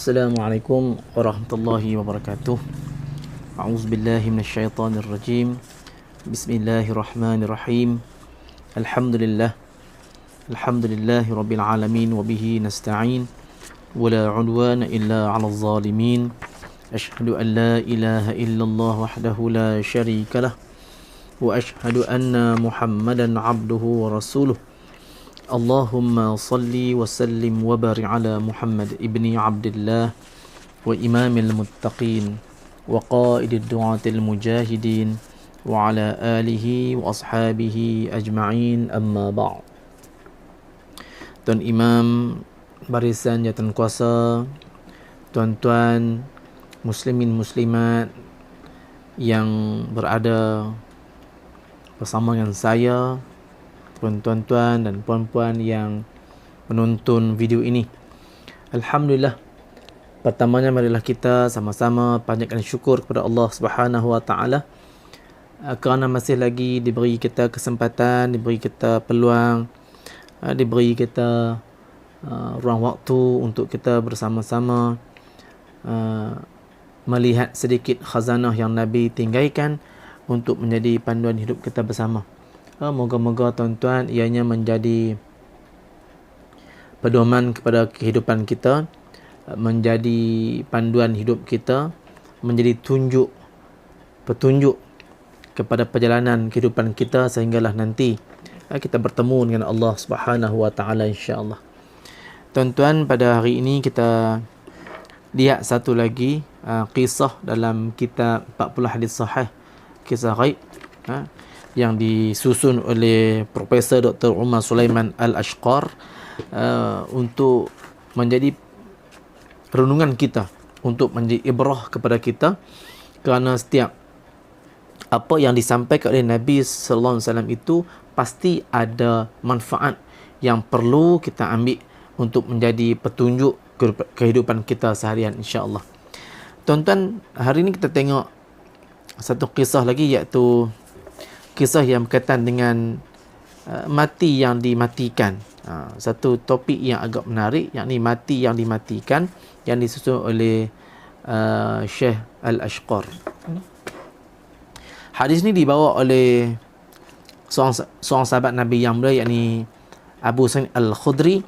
Assalamualaikum warahmatullahi wabarakatuh. A'udzubillahi minasyaitonirrajim. Bismillahirrahmanirrahim. Alhamdulillah. Alhamdulillahi rabbil alamin wa bihi nasta'in. Wala 'udwana illa 'alal zalimin. Asyhadu an la ilaha illallah wahdahu la syarika lah. Wa asyhadu anna Muhammadan 'abduhu wa rasuluh. Allahumma salli wa sallim wa barik ala Muhammad ibni Abdullah wa imamil muttaqin wa qaidid du'atil mujahidin wa ala alihi wa ashabihi ajma'in, amma ba'd. Tuan Imam, barisan jawatan kuasa, tuan-tuan muslimin muslimat yang berada bersama dengan saya, tuan-tuan dan puan-puan yang menonton video ini. Alhamdulillah, pertamanya marilah kita sama-sama panjatkan syukur kepada Allah Subhanahu Wa Taala kerana masih lagi diberi kita kesempatan, diberi kita peluang, diberi kita ruang waktu untuk kita bersama-sama melihat sedikit khazanah yang Nabi tinggalkan untuk menjadi panduan hidup kita bersama. Moga-moga tuan-tuan ianya menjadi pedoman kepada kehidupan kita, menjadi panduan hidup kita, menjadi petunjuk kepada perjalanan kehidupan kita sehinggalah nanti kita bertemu dengan Allah Subhanahu Wa Taala, insya-Allah. Tuan-tuan, pada hari ini kita lihat satu lagi kisah dalam kitab 40 hadis sahih, kisah ghaib yang disusun oleh Profesor Dr. Umar Sulaiman Al-Ashqar untuk menjadi renungan kita, untuk menjadi ibrah kepada kita, kerana setiap apa yang disampaikan oleh Nabi sallallahu alaihi wasallam itu pasti ada manfaat yang perlu kita ambil untuk menjadi petunjuk kehidupan kita seharian, insya-Allah. Tuan-tuan, hari ini kita tengok satu kisah lagi, iaitu kisah yang berkaitan dengan mati yang dimatikan. Satu topik yang agak menarik, yakni mati yang dimatikan, yang disusun oleh Syekh Al-Ashqar. Hadis ni dibawa oleh seorang sahabat Nabi yang mulia, yakni Abu Sa'id Al-Khudri.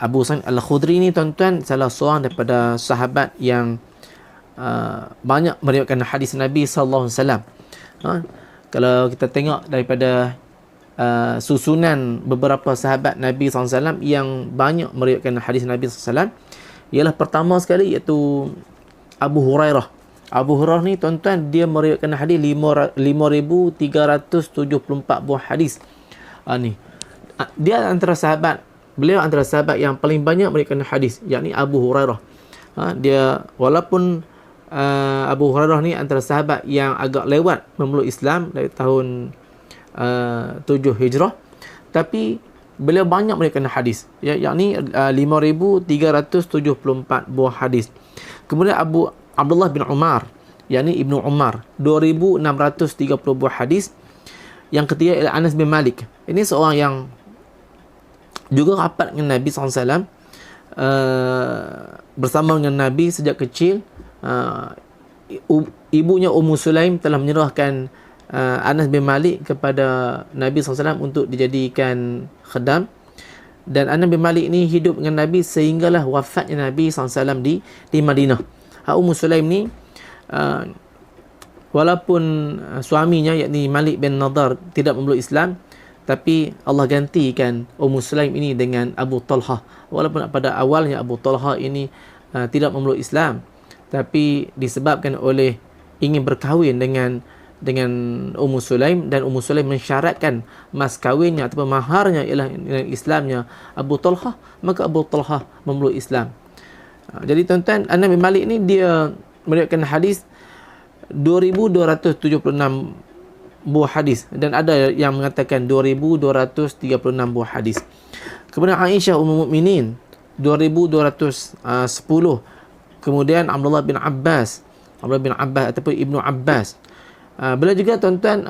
Abu Sa'id Al-Khudri ni, tuan-tuan, salah seorang daripada sahabat yang banyak meriwayatkan hadis Nabi sallallahu alaihi wasallam. Kalau kita tengok daripada susunan beberapa sahabat Nabi SAW yang banyak meriwayatkan hadis Nabi SAW, ialah pertama sekali iaitu Abu Hurairah. Abu Hurairah ni, tuan-tuan, dia meriwayatkan hadis 5,374 buah hadis. Dia antara sahabat, beliau antara sahabat yang paling banyak meriwayatkan hadis, yakni Abu Hurairah. Dia walaupun Abu Hurairah ni antara sahabat yang agak lewat memeluk Islam dari tahun 7 Hijrah, tapi beliau banyak meriwayatkan hadis, yakni 5,374 buah hadis. Kemudian Abdullah bin Umar, yakni Ibnu Umar, 2,630 buah hadis. Yang ketiga ialah Anas bin Malik. Ini seorang yang juga rapat dengan Nabi SAW, bersama dengan Nabi sejak kecil. Ibunya Ummu Sulaim telah menyerahkan Anas bin Malik kepada Nabi SAW untuk dijadikan khadam, dan Anas bin Malik ni hidup dengan Nabi sehinggalah wafatnya Nabi SAW di Madinah. Ummu Sulaim ni walaupun suaminya, yakni Malik bin Nadar, tidak memeluk Islam, tapi Allah gantikan Ummu Sulaim ini dengan Abu Talha. Walaupun pada awalnya Abu Talha ini tidak memeluk Islam, tapi disebabkan oleh ingin berkahwin dengan Ummu Sulaim, dan Ummu Sulaim mensyaratkan mas kahwinnya ataupun maharnya ialah dengan Islamnya Abu Talha, maka Abu Talha memeluk Islam. Jadi tuan-tuan, Anas bin Malik ni dia meriwayatkan hadis 2,276 buah hadis, dan ada yang mengatakan 2,236 buah hadis. Kemudian Aisyah Ummul Mukminin 2,210. Kemudian Abdullah bin Abbas ataupun Ibnu Abbas. Beliau juga, tuan-tuan,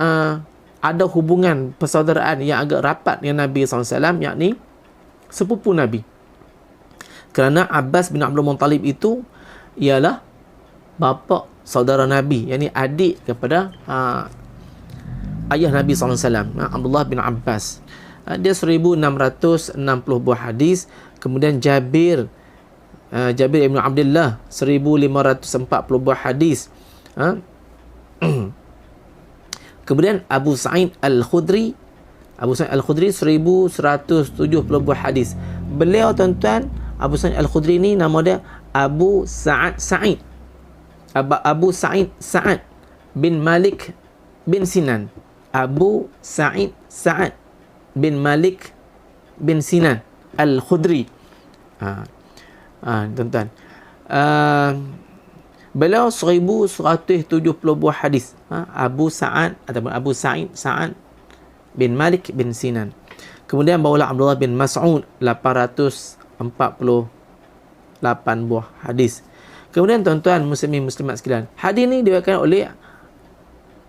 ada hubungan persaudaraan yang agak rapat dengan Nabi SAW, yakni sepupu Nabi. Kerana Abbas bin Abdul Muttalib itu ialah bapa saudara Nabi, yakni adik kepada ayah Nabi SAW, Abdullah bin Abbas. Dia 1660 buah hadis. Kemudian Jabir ibn Abdullah 1540 buah hadis. Kemudian Abu Sa'id Al-Khudri 1170 buah hadis. Beliau tuan-tuan, Abu Sa'id Al-Khudri ni nama dia Abu Sa'id Sa'ad bin Malik bin Sinan. Abu Sa'id Sa'ad bin Malik bin Sinan Al-Khudri. Tuan-tuan, beliau 1170 buah hadis. Abu Sa'ad ataupun Abu Sa'id Sa'ad bin Malik bin Sinan. Kemudian barulah Abdullah bin Mas'ud 848 buah hadis. Kemudian tuan-tuan muslimin muslimat sekalian, hadis ni diriwayatkan oleh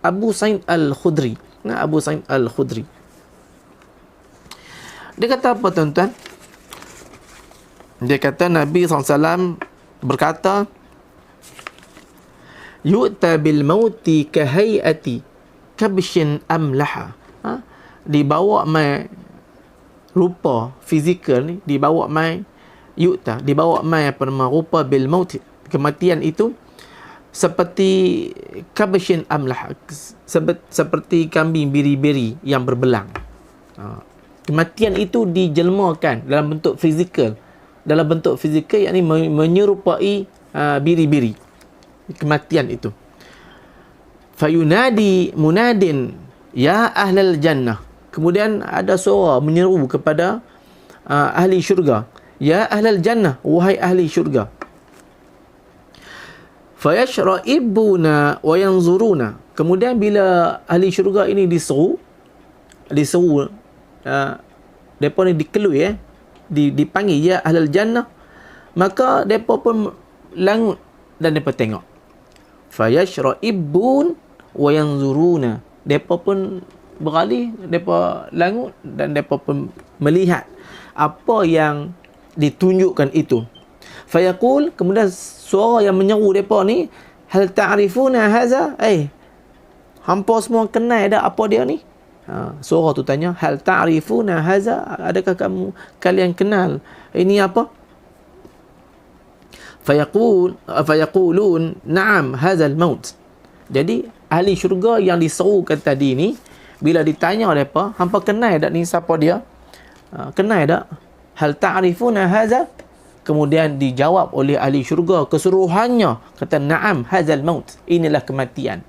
Abu Sa'id Al-Khudri. Abu Sa'id Al-Khudri, dia kata apa tuan-tuan? Dia kata Nabi SAW berkata, yu'ta bil mauti kahayati kabshin amlaha. Dibawa mai rupa fizikal ni, dibawa mai apa nama rupa bil maut, kematian itu seperti kabshin amlah, seperti kambing biri-biri yang berbelang. Kematian itu dijelmakan dalam bentuk fizikal, yakni menyerupai biri-biri, kematian itu. Fayunadi munadin ya ahlal jannah. Kemudian ada suara menyeru kepada ahli syurga, ya ahlal jannah, wahai ahli syurga. Fayashra'ibuna wa yanzuruna. Kemudian bila ahli syurga ini diseru, mereka ni dikelui, dipanggil ya ahlal jannah, maka mereka pun langut dan mereka tengok. Fayashra'ibun wa yanzuruna. Mereka pun beralih, mereka langut dan mereka pun melihat apa yang ditunjukkan itu. Fayaqul, kemudian suara yang menyeru mereka ni, hal ta'rifuna haza? Hampa semua kenal dah apa dia ni? Suara tu tanya, hal ta'rifuna haza? Adakah kalian kenal ini apa? Fayaqulun na'am hazal maut. Jadi ahli syurga yang diserukan tadi ni, bila ditanya mereka, hampa kenal tak ni siapa dia? Kenal tak? Hal ta'rifuna haza? Kemudian dijawab oleh ahli syurga keseluruhannya, kata na'am hazal maut, inilah kematian.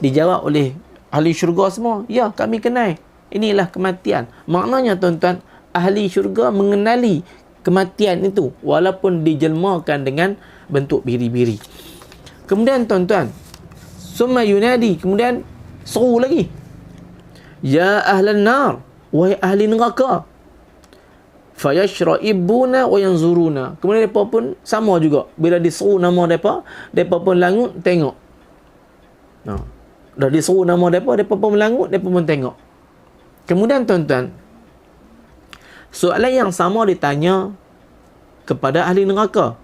Dijawab oleh ahli syurga semua, ya kami kenal, inilah kematian. Maknanya tuan-tuan, ahli syurga mengenali kematian itu walaupun dijelmakan dengan bentuk biri-biri. Kemudian tuan-tuan, summa yunadi, kemudian seru lagi, ya ahlan nar, wahai ahli neraka. Fayashra'ibuna wa yanzuruna. Kemudian mereka pun sama juga, bila diseru nama mereka pun langut tengok. Dah diseru nama mereka pun langut, mereka pun tengok. Kemudian tuan-tuan, soalan yang sama ditanya kepada ahli neraka,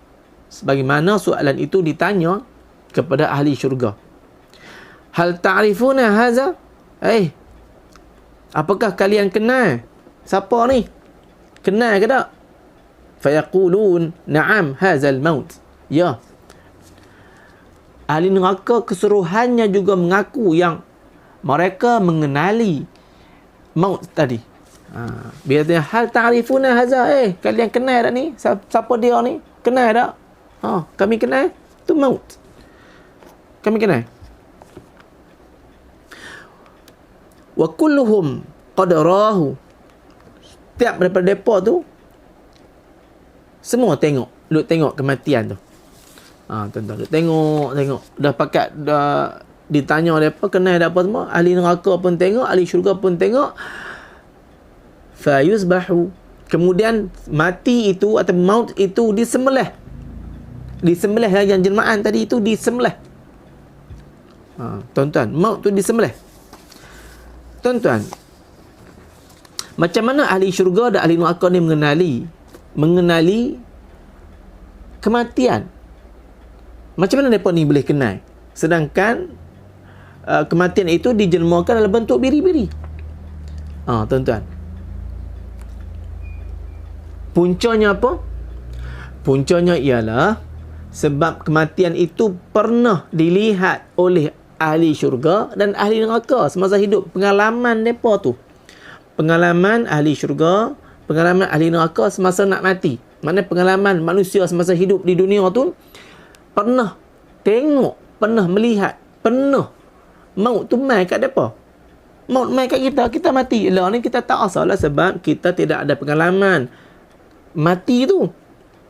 sebagaimana soalan itu ditanya kepada ahli syurga. Hal ta'rifuna haza? Apakah kalian kenal siapa ni? Kenal ke tak? Fayaqulun na'am hazal maut. Ya. Ahli neraka keseluruhannya juga mengaku yang mereka mengenali maut tadi. Bila dia hal ta'rifuna haza, kalian kenal tak ni? Siapa dia ni? Kenal tak? Kami kenal. Tu maut. Kami kenal. Wa kulluhum qad rahu. Setiap daripada mereka tu semua tengok kematian tu. Tuan-tuan, tengok dah pakat, dah ditanya mereka kenal dah apa semua. Ahli neraka pun tengok, ahli syurga pun tengok. Fayuzbahu, kemudian mati itu atau maut itu disembelih yang jelmaan tadi itu disembelih. Tuan-tuan, maut tu disembelih. Tuan-tuan, macam mana ahli syurga dan ahli neraka ni mengenali kematian. Macam mana mereka ni boleh kenal? Sedangkan kematian itu dijelmakan dalam bentuk biri-biri. Tuan-tuan. Puncanya apa? Puncanya ialah sebab kematian itu pernah dilihat oleh ahli syurga dan ahli neraka semasa hidup. Pengalaman mereka tu. Pengalaman ahli syurga, pengalaman ahli neraka semasa nak mati. Maknanya pengalaman manusia semasa hidup di dunia tu pernah tengok, pernah melihat, pernah maut tu mai kat mereka. Maut mai kat kita, kita mati. Lah ni kita tak asalah sebab kita tidak ada pengalaman mati tu.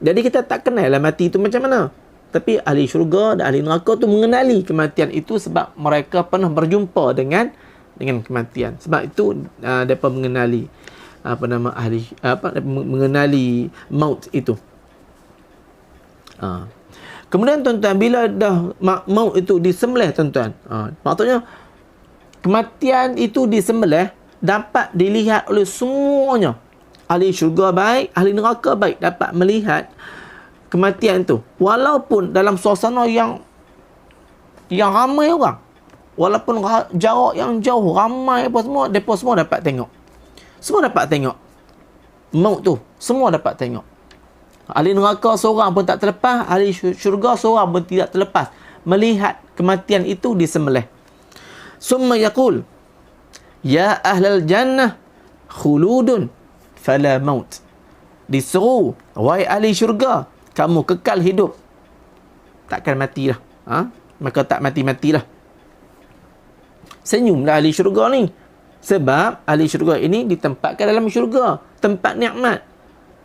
Jadi kita tak kenal lah mati tu macam mana. Tapi ahli syurga dan ahli neraka tu mengenali kematian itu sebab mereka pernah berjumpa dengan kematian. Sebab itu mereka mengenali mengenali maut itu. Kemudian tuan-tuan, bila dah maut itu disembelih tuan-tuan, maksudnya kematian itu disembelih dapat dilihat oleh semuanya. Ahli syurga baik, ahli neraka baik dapat melihat kematian itu. Walaupun dalam suasana yang ramai orang, walaupun jarak yang jauh, ramai apa semua, mereka semua dapat tengok. Semua dapat tengok maut tu, semua dapat tengok. Ahli neraka seorang pun tak terlepas, ahli syurga seorang pun tidak terlepas melihat kematian itu disembelih. Summa yaqul, ya ahlal jannah khuludun fala maut. Disuruh, wahai ahli syurga, kamu kekal hidup, takkan matilah. Maka tak mati-matilah. Senyumlah ahli syurga ni, sebab ahli syurga ini ditempatkan dalam syurga, tempat nikmat.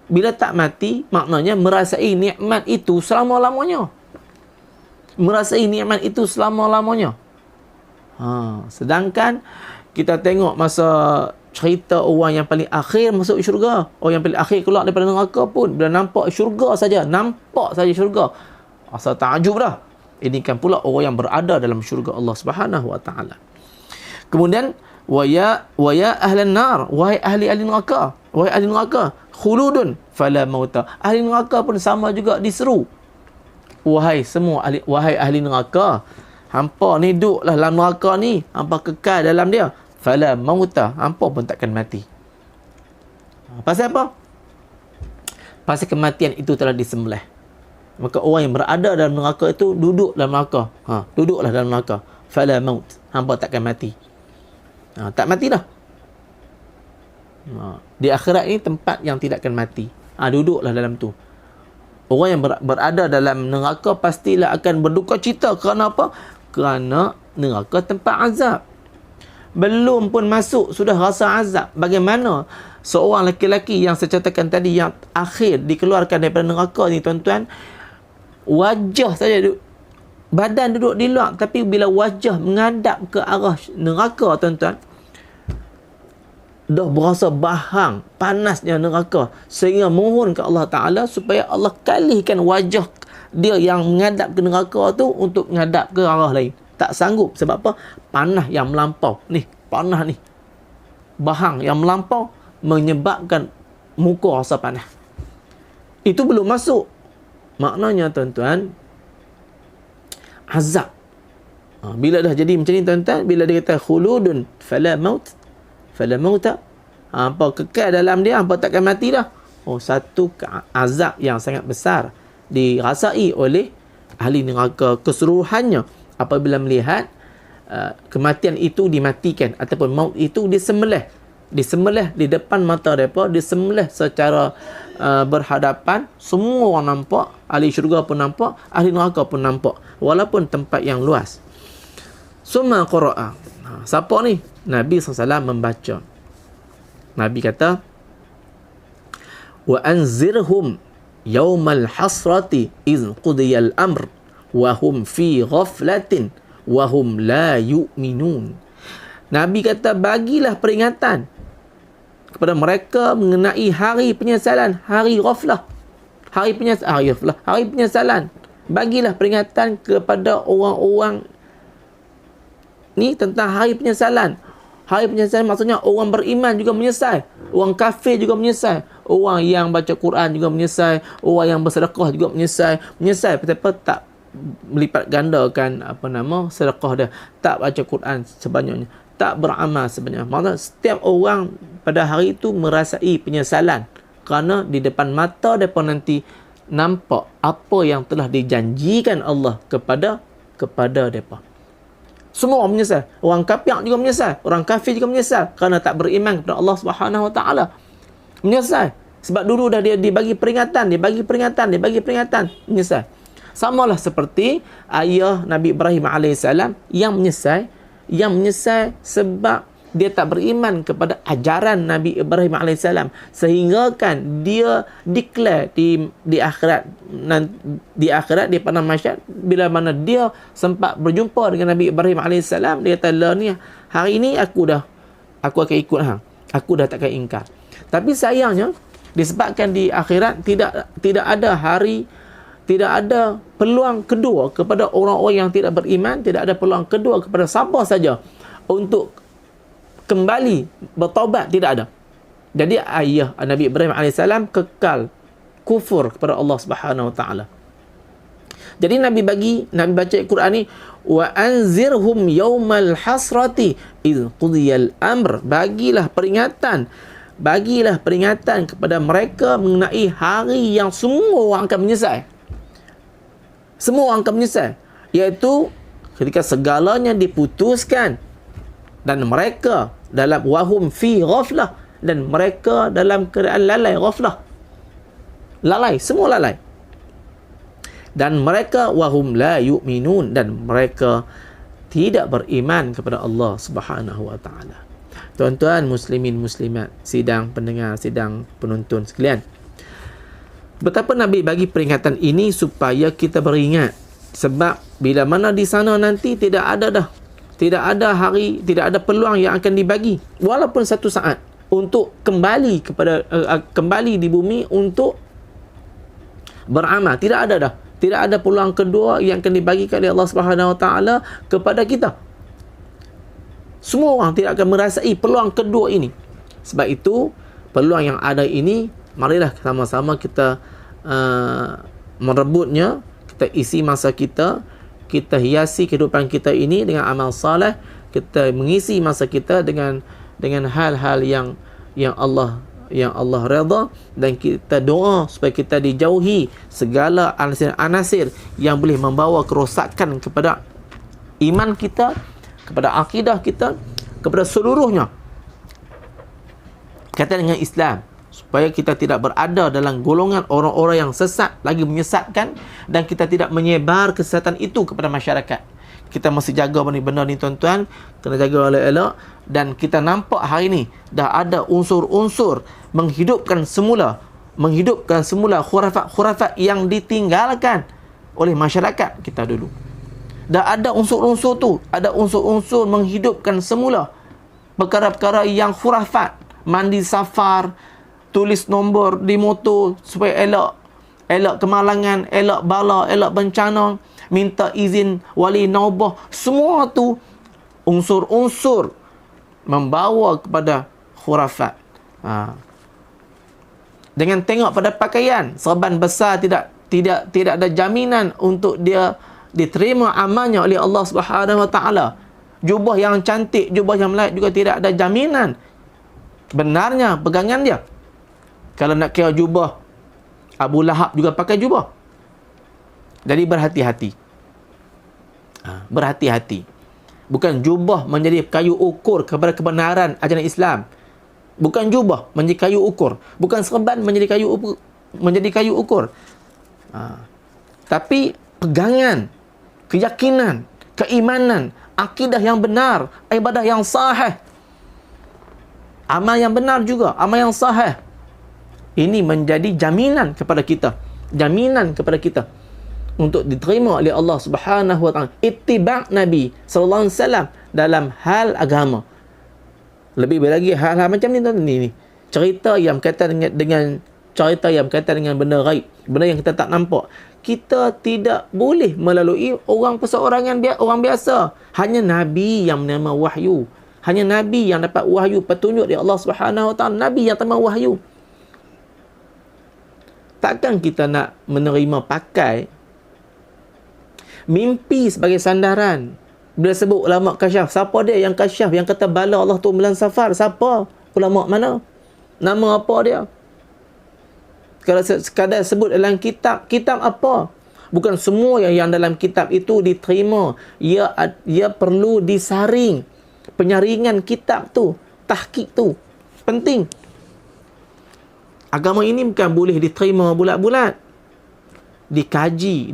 Bila tak mati, maknanya merasai nikmat itu selama-lamanya. Merasai nikmat itu selama-lamanya. Sedangkan kita tengok masa cerita orang yang paling akhir masuk syurga, orang yang paling akhir keluar daripada neraka pun, bila nampak syurga saja, asal takjub dah. Ini kan pula orang yang berada dalam syurga Allah Subhanahu wa taala. Kemudian wa ya ahlan nar, wahai ahli neraka, wahai ahli neraka, khuludun fala mauta. Ahli neraka pun sama juga diseru, wahai ahli neraka, hampa ni duduklah dalam neraka ni, hampa kekal dalam dia, fala mauta, hampa pun takkan mati. Pasal apa? Pasal kematian itu telah disembelih. Maka orang yang berada dalam neraka itu duduk dalam neraka. Duduklah dalam neraka. Fala maut, hampa takkan mati. Tak mati dah. Di akhirat ini tempat yang tidak akan mati. Duduklah dalam tu. Orang yang berada dalam neraka pastilah akan berduka cita. Kerana apa? Kerana neraka tempat azab. Belum pun masuk sudah rasa azab. Bagaimana seorang lelaki yang saya katakan tadi, yang akhir dikeluarkan daripada neraka ni tuan-tuan, wajah saja badan duduk di luar, tapi bila wajah menghadap ke arah neraka tuan-tuan, dah berasa bahang, panasnya neraka, sehingga mohon ke Allah Ta'ala supaya Allah kalihkan wajah dia yang menghadap ke neraka tu untuk menghadap ke arah lain. Tak sanggup. Sebab apa? Panas yang melampau ni, panas ni, bahang yang melampau menyebabkan muka rasa panas. Itu belum masuk. Maknanya tuan-tuan, azab. Bila dah jadi macam ni tuan-tuan, bila dia kata khuludun fala maut, fala mauta, hampa kekal dalam dia, hampa takkan mati dah. Satu azab yang sangat besar dirasai oleh ahli neraka keseluruhannya apabila melihat kematian itu dimatikan ataupun maut itu disembelih di depan mata mereka, disembelih secara berhadapan. Semua orang nampak, ahli syurga pun nampak, ahli neraka pun nampak, walaupun tempat yang luas. Summa qara'a. Siapa ni? Nabi SAW membaca. Nabi kata, wa anzirhum yawmal hasrati iz qudiyal amr wa hum fi ghaflatin wa hum la yu'minun. Nabi kata, bagilah peringatan kepada mereka mengenai hari penyesalan, hari ghaflah, hari penyesalan. Bagilah peringatan kepada orang-orang ni tentang hari penyesalan. Hari penyesalan maksudnya orang beriman juga menyesal, orang kafir juga menyesal, orang yang baca Quran juga menyesal, orang yang bersedekah juga menyesal betapa tak melipat gandakan sedekah dia, tak baca Quran sebanyaknya, tak beramal sebenarnya. Maksudnya setiap orang pada hari itu merasai penyesalan kerana di depan mata mereka nanti nampak apa yang telah dijanjikan Allah kepada mereka. Semua orang menyesal. Orang kafir juga menyesal. Orang kafir juga menyesal kerana tak beriman kepada Allah Subhanahu Wa Taala. Menyesal. Sebab dulu dah dia dibagi peringatan, menyesal. Samalah seperti ayah Nabi Ibrahim AS yang menyesal sebab dia tak beriman kepada ajaran Nabi Ibrahim AS, sehingga kan dia declare di akhirat di padang mahsyar, bila mana dia sempat berjumpa dengan Nabi Ibrahim AS, dia kata, "La ni hari ini aku akan ikut hang. Aku dah takkan ingkar." Tapi sayangnya disebabkan di akhirat tidak ada peluang kedua kepada orang-orang yang tidak beriman, tidak ada peluang kedua kepada siapa saja untuk kembali bertaubat, tidak ada. Jadi ayah Nabi Ibrahim AS kekal kufur kepada Allah Subhanahu Wa Taala. Jadi Nabi baca Quran ni, wa anzirhum yaumal hasrati iz qudiyal amr, bagilah peringatan kepada mereka mengenai hari yang semua orang akan menyesal. Semua orang akan menyesal, iaitu ketika segalanya diputuskan dan mereka dalam wahum fi ghaflah, dan mereka dalam keadaan lalai, semua lalai, dan mereka wahum la yu'minun, dan mereka tidak beriman kepada Allah Subhanahu Wa Taala. Tuan-tuan muslimin muslimat, sidang pendengar, sidang penonton sekalian, betapa Nabi bagi peringatan ini supaya kita beringat, sebab bila mana di sana nanti tidak ada hari, tidak ada peluang yang akan dibagi walaupun satu saat untuk kembali di bumi untuk beramal. Tidak ada peluang kedua yang akan dibagikan oleh Allah Subhanahu Wa Taala kepada kita. Semua orang tidak akan merasai peluang kedua ini. Sebab itu peluang yang ada ini, marilah sama-sama kita merebutnya, kita isi masa kita hiasi kehidupan kita ini dengan amal saleh, kita mengisi masa kita dengan hal-hal yang Allah redha, dan kita doa supaya kita dijauhi segala anasir yang boleh membawa kerosakan kepada iman kita, kepada akidah kita, kepada seluruhnya kaitan dengan Islam, supaya kita tidak berada dalam golongan orang-orang yang sesat lagi menyesatkan, dan kita tidak menyebar kesesatan itu kepada masyarakat. Kita mesti jaga benda ni tuan-tuan, kena jaga elok-elok. Dan kita nampak hari ni dah ada unsur-unsur menghidupkan semula khurafat yang ditinggalkan oleh masyarakat kita dulu. Dah ada unsur-unsur tu, ada unsur-unsur menghidupkan semula perkara-perkara yang khurafat, mandi safar, tulis nombor di motor supaya elok kemalangan, elok bala, elok bencana, minta izin wali naubah. Semua tu unsur-unsur membawa kepada khurafat. Dengan tengok pada pakaian, serban besar tidak ada jaminan untuk dia diterima amalnya oleh Allah Subhanahu Wa Taala. Jubah yang cantik, jubah yang melayak juga tidak ada jaminan benarnya pegangan dia. Kalau nak kira jubah, Abu Lahab juga pakai jubah. Jadi berhati-hati. Berhati-hati. Bukan jubah menjadi kayu ukur kepada kebenaran ajaran Islam. Bukan jubah menjadi kayu ukur. Bukan serban menjadi kayu ukur. Tapi pegangan, keyakinan, keimanan, akidah yang benar, ibadah yang sahih, amal yang benar juga, amal yang sahih. Ini menjadi jaminan kepada kita. Jaminan kepada kita untuk diterima oleh Allah Subhanahu Wa Taala. Ittiba' Nabi sallallahu alaihi wasallam dalam hal agama. Lebih lagi hal-hal macam ni tuan, ni cerita yang berkaitan dengan cerita yang berkaitan dengan benda gaib, benda yang kita tak nampak. Kita tidak boleh melalui orang perseorangan orang biasa. Hanya Nabi yang menerima wahyu. Hanya Nabi yang dapat wahyu petunjuk dari Allah Subhanahu Wa Taala. Nabi yang terima wahyu. Takkan kita nak menerima pakai mimpi sebagai sandaran? Bila sebut ulama kasyaf, siapa dia yang kasyaf, yang kata bala Allah tu bulan Safar? Siapa? Ulama mana? Nama apa dia? Kalau sekadar sebut dalam kitab, kitab apa? Bukan semua yang dalam kitab itu diterima. Ia perlu disaring. Penyaringan kitab tu, tahqiq tu penting. Agama ini bukan boleh diterima bulat-bulat. Dikaji.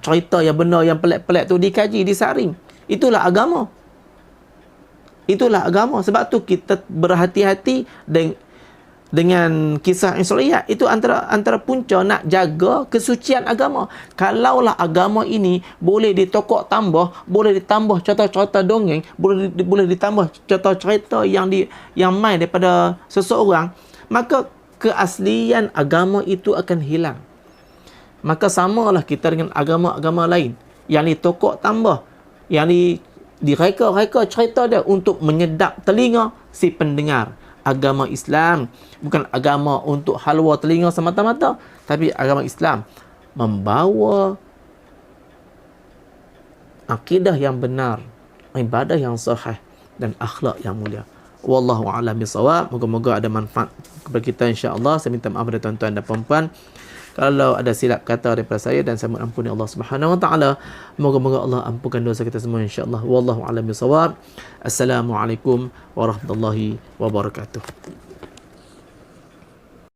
Cerita yang benar, yang pelik-pelik tu dikaji, disaring. Itulah agama. Sebab tu kita berhati-hati dengan kisah Isra'iyat. Itu antara punca nak jaga kesucian agama. Kalaulah agama ini boleh ditokok tambah, boleh ditambah cerita-cerita dongeng, boleh ditambah cerita-cerita yang main daripada seseorang, maka keaslian agama itu akan hilang. Maka samalah kita dengan agama-agama lain yang ditokok tambah, yang direka-reka cerita dia untuk menyedap telinga si pendengar. Agama Islam bukan agama untuk halwa telinga semata-mata, tapi agama Islam membawa akidah yang benar, ibadah yang sahih dan akhlak yang mulia. Wallahu a'lam bissawab. Moga-moga ada manfaat kepada kita, insya-Allah. Saya minta maaf kepada tuan-tuan dan puan-puan kalau ada silap kata daripada saya, dan saya mohon ampuni Allah Subhanahu Wa Taala. Moga-moga Allah ampunkan dosa kita semua, insya-Allah. Wallahu a'lam bissawab. Assalamualaikum warahmatullahi wabarakatuh.